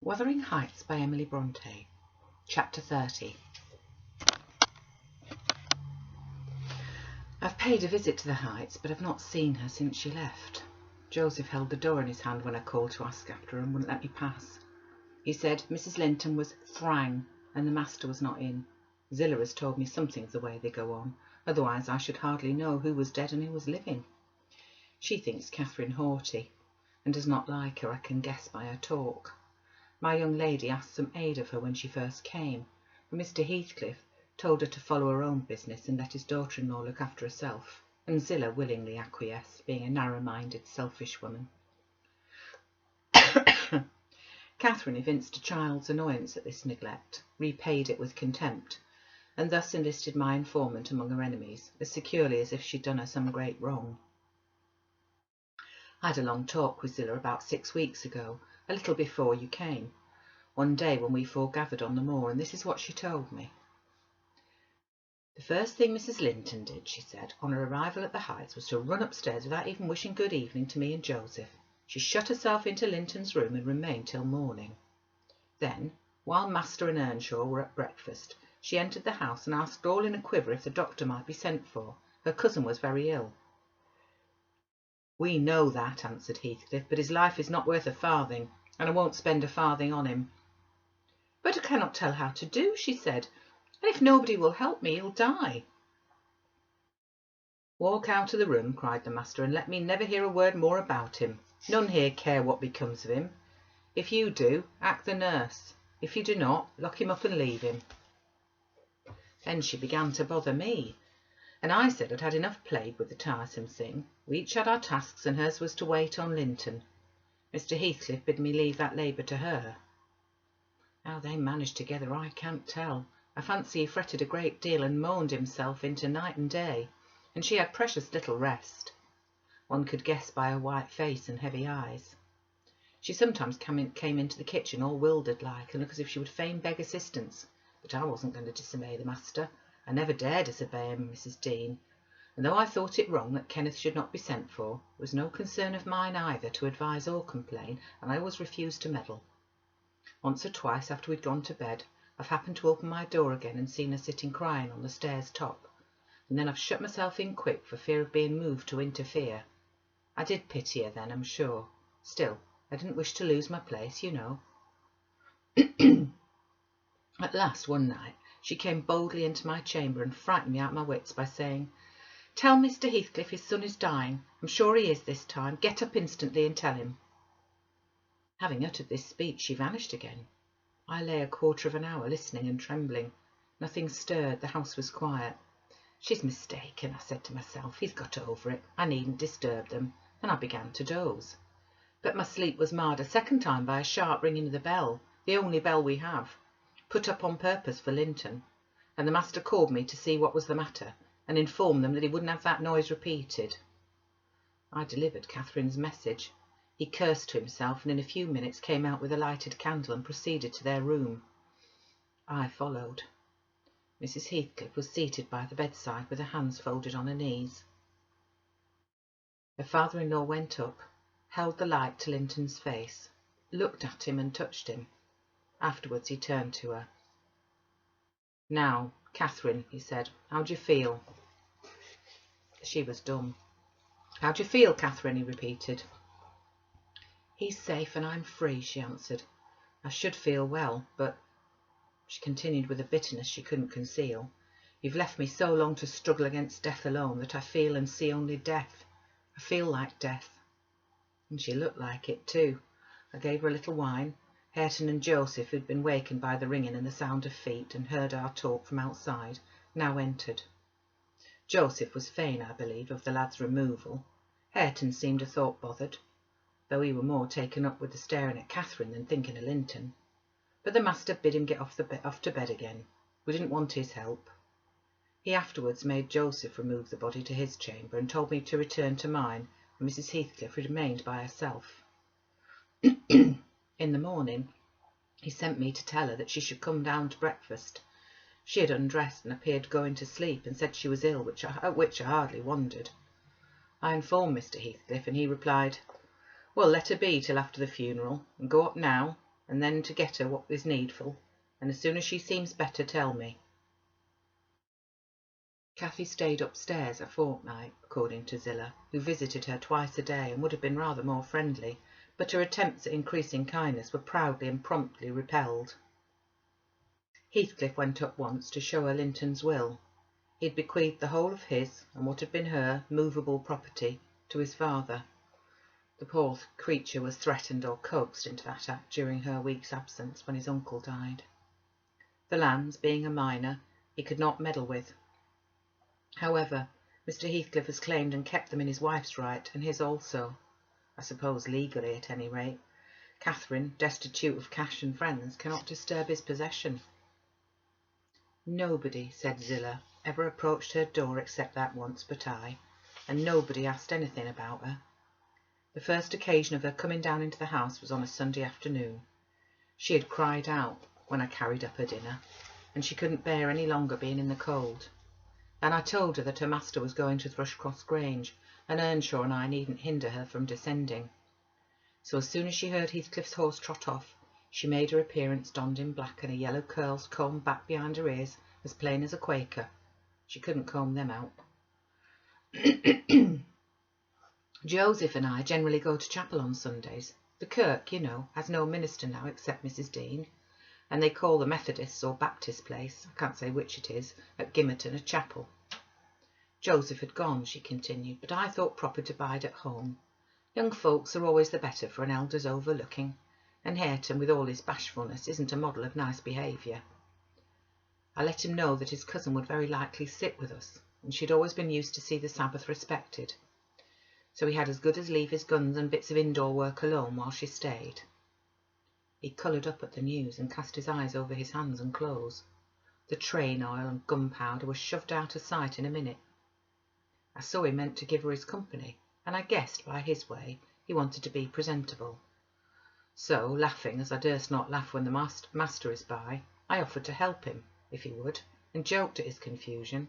Wuthering Heights by Emily Bronte. Chapter 30. I've paid a visit to the Heights, but I've not seen her since she left. Joseph held the door in his hand when I called to ask after her and wouldn't let me pass. He said Mrs. Linton was thrang and the master was not in. Zillah has told me something's the way they go on, otherwise I should hardly know who was dead and who was living. She thinks Catherine haughty, and does not like her, I can guess by her talk. My young lady asked some aid of her when she first came, but Mr. Heathcliff told her to follow her own business and let his daughter-in-law look after herself, and Zillah willingly acquiesced, being a narrow-minded, selfish woman. Catherine evinced a child's annoyance at this neglect, repaid it with contempt, and thus enlisted my informant among her enemies, as securely as if she'd done her some great wrong. I had a long talk with Zillah about 6 weeks ago, a little before you came, one day when we foregathered on the moor, and this is what she told me. The first thing Mrs. Linton did, she said, on her arrival at the Heights was to run upstairs without even wishing good evening to me and Joseph. She shut herself into Linton's room and remained till morning. Then, while Master and Herschel were at breakfast, she entered the house and asked all in a quiver if the doctor might be sent for. Her cousin was very ill. "We know that," answered Heathcliff, "but his life is not worth a farthing, and I won't spend a farthing on him." "But I cannot tell how to do," she said, "and if nobody will help me, he'll die." "Walk out of the room," cried the master, "and let me never hear a word more about him. None here care what becomes of him. If you do, act the nurse. If you do not, lock him up and leave him." Then she began to bother me, and I said I'd had enough plague with the tiresome thing. We each had our tasks, and hers was to wait on Linton. Mr. Heathcliff bid me leave that labour to her. How they managed together I can't tell. I fancy he fretted a great deal and moaned himself into night and day, and she had precious little rest. One could guess by her white face and heavy eyes. She sometimes came into the kitchen all wildered like, and looked as if she would fain beg assistance, but I wasn't going to disobey the master. I never dared disobey him, Mrs. Dean, and though I thought it wrong that Kenneth should not be sent for, it was no concern of mine either to advise or complain, and I always refused to meddle. Once or twice after we'd gone to bed, I've happened to open my door again and seen her sitting crying on the stairs top, and then I've shut myself in quick for fear of being moved to interfere. I did pity her then, I'm sure. Still, I didn't wish to lose my place, you know. At last, one night, she came boldly into my chamber and frightened me out of my wits by saying, "Tell Mr. Heathcliff his son is dying. I'm sure he is this time. Get up instantly and tell him." Having uttered this speech, she vanished again. I lay a quarter of an hour listening and trembling. Nothing stirred. The house was quiet. "She's mistaken," I said to myself. "He's got over it. I needn't disturb them." And I began to doze. But my sleep was marred a second time by a sharp ringing of the bell, the only bell we have, put up on purpose for Linton, and the master called me to see what was the matter, and informed them that he wouldn't have that noise repeated. I delivered Catherine's message. He cursed to himself, and in a few minutes came out with a lighted candle and proceeded to their room. I followed. Mrs. Heathcliff was seated by the bedside with her hands folded on her knees. Her father-in-law went up, held the light to Linton's face, looked at him and touched him. Afterwards he turned to her. "Now, Catherine," he said, "how do you feel?" She was dumb. "How do you feel, Catherine?" he repeated. "He's safe and I'm free," she answered. "I should feel well, but," she continued with a bitterness she couldn't conceal, "you've left me so long to struggle against death alone that I feel and see only death. I feel like death." And she looked like it too. I gave her a little wine. Hareton and Joseph, who'd been wakened by the ringing and the sound of feet, and heard our talk from outside, now entered. Joseph was fain, I believe, of the lad's removal. Hareton seemed a thought bothered, though he were more taken up with the staring at Catherine than thinking of Linton. But the master bid him get off to bed again. We didn't want his help. He afterwards made Joseph remove the body to his chamber, and told me to return to mine, and Mrs. Heathcliff remained by herself. In the morning, he sent me to tell her that she should come down to breakfast. She had undressed and appeared going to sleep, and said she was ill, at which I hardly wondered. I informed Mr. Heathcliff, and he replied, "Well, let her be till after the funeral, and go up now, and then to get her what is needful, and as soon as she seems better, tell me." Cathy stayed upstairs a fortnight, according to Zillah, who visited her twice a day and would have been rather more friendly, but her attempts at increasing kindness were proudly and promptly repelled. Heathcliff went up once to show her Linton's will. He had bequeathed the whole of his, and what had been her, movable property, to his father. The poor creature was threatened or coaxed into that act during her week's absence when his uncle died. The lands, being a minor, he could not meddle with. However, Mr. Heathcliff has claimed and kept them in his wife's right, and his also, I suppose legally at any rate. Catherine, destitute of cash and friends, cannot disturb his possession. "Nobody," said Zillah, "ever approached her door except that once but I, and nobody asked anything about her. The first occasion of her coming down into the house was on a Sunday afternoon. She had cried out when I carried up her dinner, and she couldn't bear any longer being in the cold. And I told her that her master was going to Thrushcross Grange, and Earnshaw and I needn't hinder her from descending. So as soon as she heard Heathcliff's horse trot off, she made her appearance donned in black and her yellow curls combed back behind her ears, as plain as a Quaker. She couldn't comb them out. Joseph and I generally go to chapel on Sundays. The kirk, you know, has no minister now except Mrs. Dean, and they call the Methodists or Baptist place, I can't say which it is, at Gimmerton, a chapel. Joseph had gone," she continued, "but I thought proper to bide at home. Young folks are always the better for an elder's overlooking, and Hareton, with all his bashfulness, isn't a model of nice behaviour. I let him know that his cousin would very likely sit with us, and she'd always been used to see the Sabbath respected. So he had as good as leave his guns and bits of indoor work alone while she stayed." He coloured up at the news and cast his eyes over his hands and clothes. The train oil and gunpowder were shoved out of sight in a minute. I saw he meant to give her his company, and I guessed by his way he wanted to be presentable. So, laughing, as I durst not laugh when the master is by, I offered to help him, if he would, and joked at his confusion.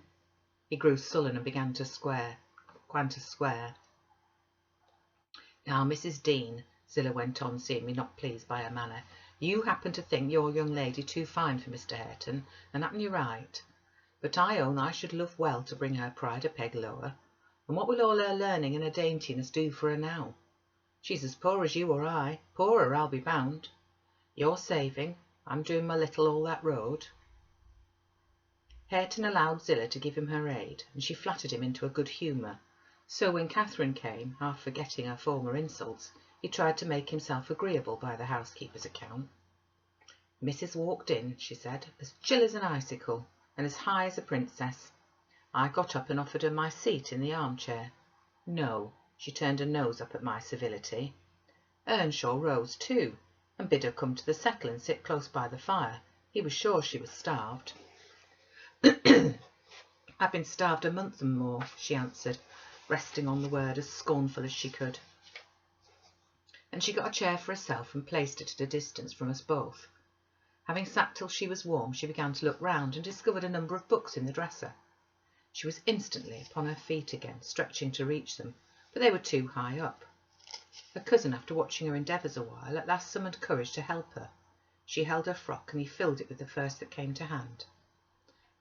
He grew sullen and began to swear. "Now, Mrs. Dean," Zillah went on, seeing me not pleased by her manner, "you happen to think your young lady too fine for Mr. Hareton, and happen you're right. But I own I should love well to bring her pride a peg lower, and what will all her learning and her daintiness do for her now? She's as poor as you or I, poorer I'll be bound. You're saving, I'm doing my little all that road." Hareton allowed Zillah to give him her aid, and she flattered him into a good humour. So when Catherine came, half forgetting her former insults, he tried to make himself agreeable by the housekeeper's account. "Missus walked in," she said, "as chill as an icicle, and as high as a princess. I got up and offered her my seat in the armchair. No, she turned her nose up at my civility. Earnshaw rose too, and bid her come to the settle and sit close by the fire. He was sure she was starved." "I've been starved a month and more," she answered, resting on the word as scornful as she could. And she got a chair for herself and placed it at a distance from us both. Having sat till she was warm, she began to look round and discovered a number of books in the dresser. She was instantly upon her feet again, stretching to reach them, but they were too high up. Her cousin, after watching her endeavours a while, at last summoned courage to help her. She held her frock, and he filled it with the first that came to hand.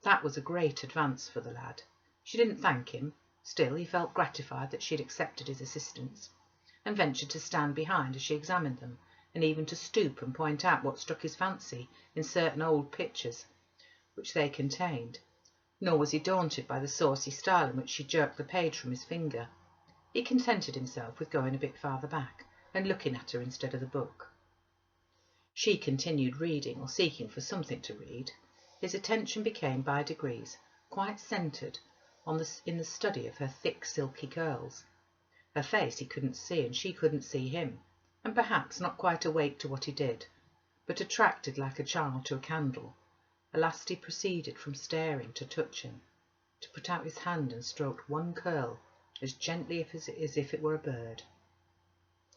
That was a great advance for the lad. She didn't thank him. Still, he felt gratified that she had accepted his assistance, and ventured to stand behind as she examined them, and even to stoop and point out what struck his fancy in certain old pictures which they contained. Nor was he daunted by the saucy style in which she jerked the page from his finger. He contented himself with going a bit farther back and looking at her instead of the book. She continued reading, or seeking for something to read. His attention became by degrees quite centred in the study of her thick silky curls. Her face he couldn't see, and she couldn't see him, and perhaps not quite awake to what he did, but attracted like a child to a candle. Elasti proceeded from staring to touching, to put out his hand and stroked one curl as gently as if it were a bird.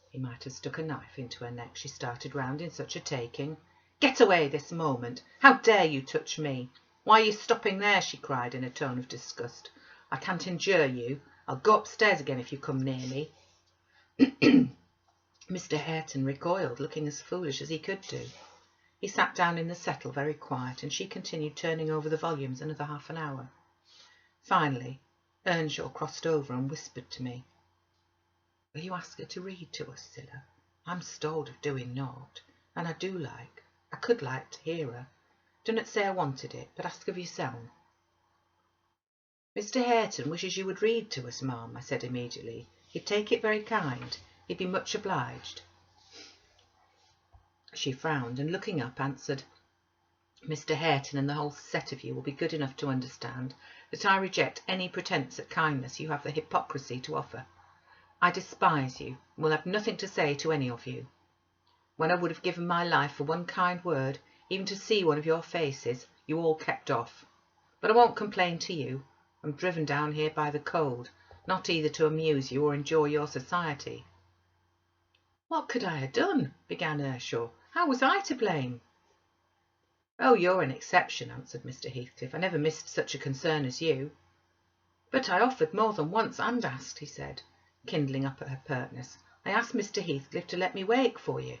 He might have stuck a knife into her neck, she started round in such a taking. "Get away this moment! How dare you touch me? Why are you stopping there?" she cried in a tone of disgust. "I can't endure you. I'll go upstairs again if you come near me." Mr. Hareton recoiled, looking as foolish as he could do. He sat down in the settle, very quiet, and she continued turning over the volumes another half an hour. Finally, Earnshaw crossed over and whispered to me, "Will you ask her to read to us, Zillah? I'm stalled of doing naught, and I could like to hear her. Dunnot say I wanted it, but ask of yourself." "Mr. Hareton wishes you would read to us, ma'am," I said immediately. "He'd take it very kind. He'd be much obliged." She frowned, and looking up, answered, "Mr. Hareton and the whole set of you will be good enough to understand that I reject any pretence at kindness you have the hypocrisy to offer. I despise you, and will have nothing to say to any of you. When I would have given my life for one kind word, even to see one of your faces, you all kept off. But I won't complain to you. I'm driven down here by the cold, not either to amuse you or enjoy your society." "What could I have done?" began Herschel. "How was I to blame?" "Oh, you're an exception," answered Mr. Heathcliff. "I never missed such a concern as you." "But I offered more than once and asked," he said, kindling up at her pertness. "I asked Mr. Heathcliff to let me wait for you."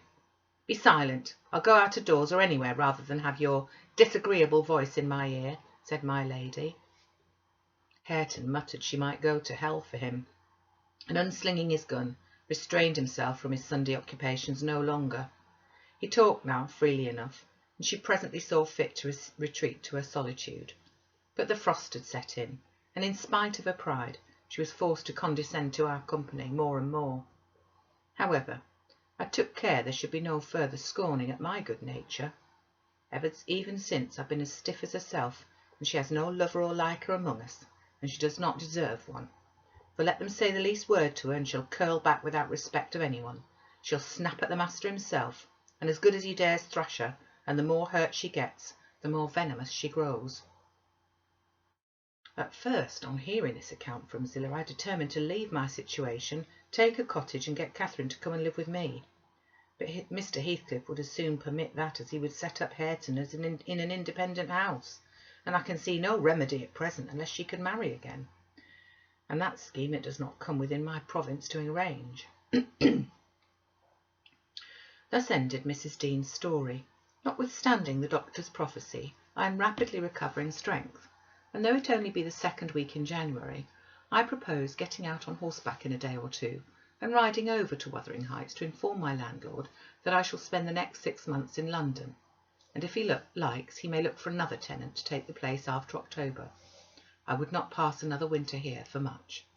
"Be silent. I'll go out of doors or anywhere rather than have your disagreeable voice in my ear," said my lady. Hareton muttered she might go to hell for him, and unslinging his gun, restrained himself from his Sunday occupations no longer. He talked now freely enough, and she presently saw fit to retreat to her solitude. But the frost had set in, and in spite of her pride, she was forced to condescend to our company more and more. However, I took care there should be no further scorning at my good nature. Even since I've been as stiff as herself, and she has no lover or liker among us, and she does not deserve one. For let them say the least word to her, and she'll curl back without respect of anyone. She'll snap at the master himself, and as good as he dares thrash her, and the more hurt she gets, the more venomous she grows. At first, on hearing this account from Zillah, I determined to leave my situation, take a cottage, and get Catherine to come and live with me. But Mr. Heathcliff would as soon permit that as he would set up Hareton as in an independent house, and I can see no remedy at present unless she could marry again. And that scheme it does not come within my province to arrange. Thus ended Mrs. Dean's story. Notwithstanding the doctor's prophecy, I am rapidly recovering strength, and though it only be the second week in January, I propose getting out on horseback in a day or two, and riding over to Wuthering Heights to inform my landlord that I shall spend the next 6 months in London, and if he likes he may look for another tenant to take the place after October. I would not pass another winter here for much.